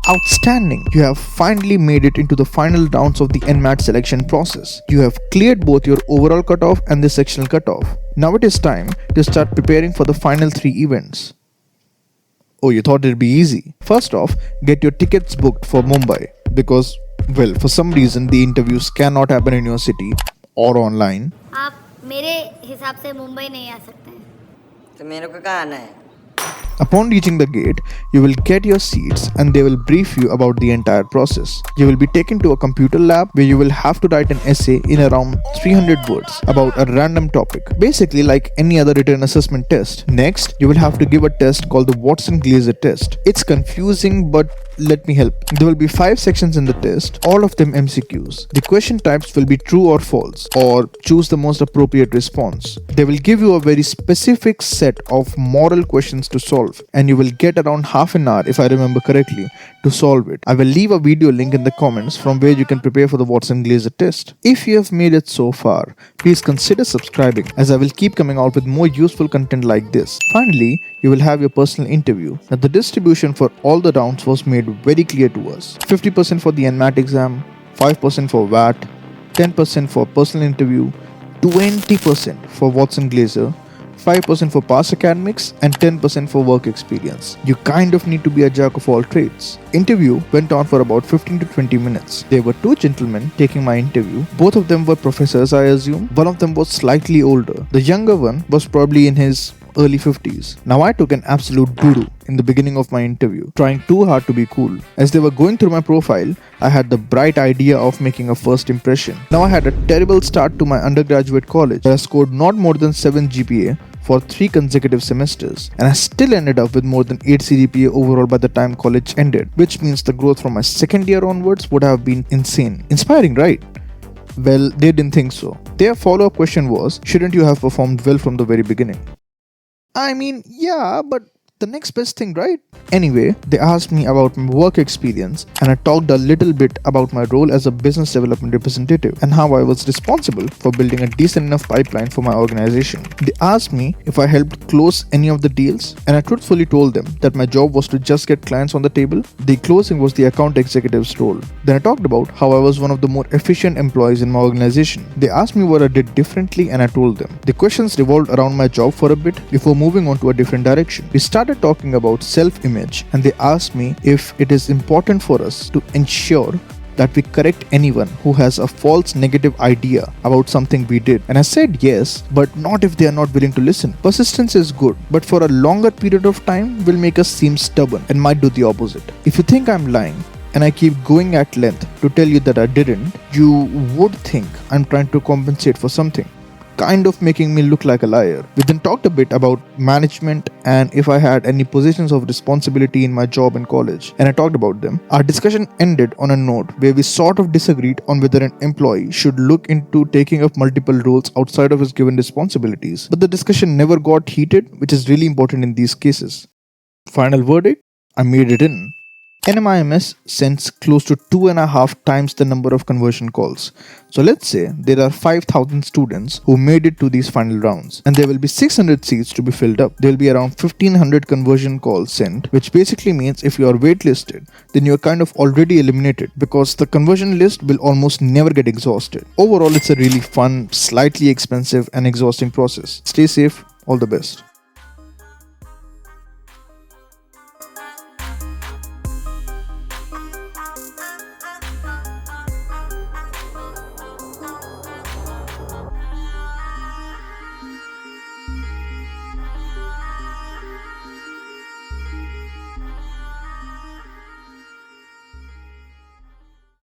Outstanding! You have finally made it into the final rounds of the NMAT selection process. You have cleared both your overall cutoff and the sectional cutoff. Now it is time to start preparing for the final 3 events. Oh, you thought it'd be easy? First off, get your tickets booked for Mumbai because, well, for some reason the interviews cannot happen in your city or online. आप मेरे हिसाब से मुंबई नहीं आ सकते हैं। तो मेरे को कहाँ आना है? Upon reaching the gate, you will get your seats and they will brief you about the entire process. You will be taken to a computer lab where you will have to write an essay in around 300 words about a random topic, basically like any other written assessment test. Next, you will have to give a test called the Watson-Glaser test. It's confusing, but let me help. There will be 5 sections in the test, all of them MCQs. The question types will be true or false, or choose the most appropriate response. They will give you a very specific set of moral questions to solve, and you will get around half an hour, if I remember correctly, to solve it. I will leave a video link in the comments from where you can prepare for the Watson-Glaser test. If you have made it so far, please consider subscribing, as I will keep coming out with more useful content like this. Finally, you will have your personal interview. Now, the distribution for all the rounds was made very clear to us. 50% for the NMAT exam, 5% for VAT, 10% for personal interview, 20% for Watson-Glaser, 5% for past academics, and 10% for work experience. You kind of need to be a jack of all trades. Interview went on for about 15 to 20 minutes. There were 2 gentlemen taking my interview. Both of them were professors, I assume. One of them was slightly older. The younger one was probably in his early 50s. Now I took an absolute doo-doo in the beginning of my interview, trying too hard to be cool. As they were going through my profile, I had the bright idea of making a first impression. Now I had a terrible start to my undergraduate college, where I scored not more than 7 GPA for 3 consecutive semesters, and I still ended up with more than 8 CGPA overall by the time college ended, which means the growth from my second year onwards would have been insane. Inspiring, right? Well, they didn't think so. Their follow-up question was, shouldn't you have performed well from the very beginning? I mean, yeah, but the next best thing, right? Anyway, they asked me about my work experience, and I talked a little bit about my role as a business development representative and how I was responsible for building a decent enough pipeline for my organization. They asked me if I helped close any of the deals, and I truthfully told them that my job was to just get clients on the table. The closing was the account executive's role. Then I talked about how I was one of the more efficient employees in my organization. They asked me what I did differently, and I told them. The questions revolved around my job for a bit before moving on to a different direction. We started talking about self-image, and they asked me if it is important for us to ensure that we correct anyone who has a false negative idea about something we did. And I said yes, but not if they are not willing to listen. Persistence is good, but for a longer period of time will make us seem stubborn and might do the opposite. If you think I'm lying and I keep going at length to tell you that I didn't, you would think I'm trying to compensate for something, kind of making me look like a liar. We then talked a bit about management and if I had any positions of responsibility in my job in college, and I talked about them. Our discussion ended on a note where we sort of disagreed on whether an employee should look into taking up multiple roles outside of his given responsibilities. But the discussion never got heated, which is really important in these cases. Final verdict? I made it in. NMIMS sends close to 2.5 times the number of conversion calls. So let's say there are 5,000 students who made it to these final rounds, and there will be 600 seats to be filled up. There will be around 1,500 conversion calls sent, which basically means if you are waitlisted, then you are kind of already eliminated because the conversion list will almost never get exhausted. Overall, it's a really fun, slightly expensive and exhausting process. Stay safe. All the best.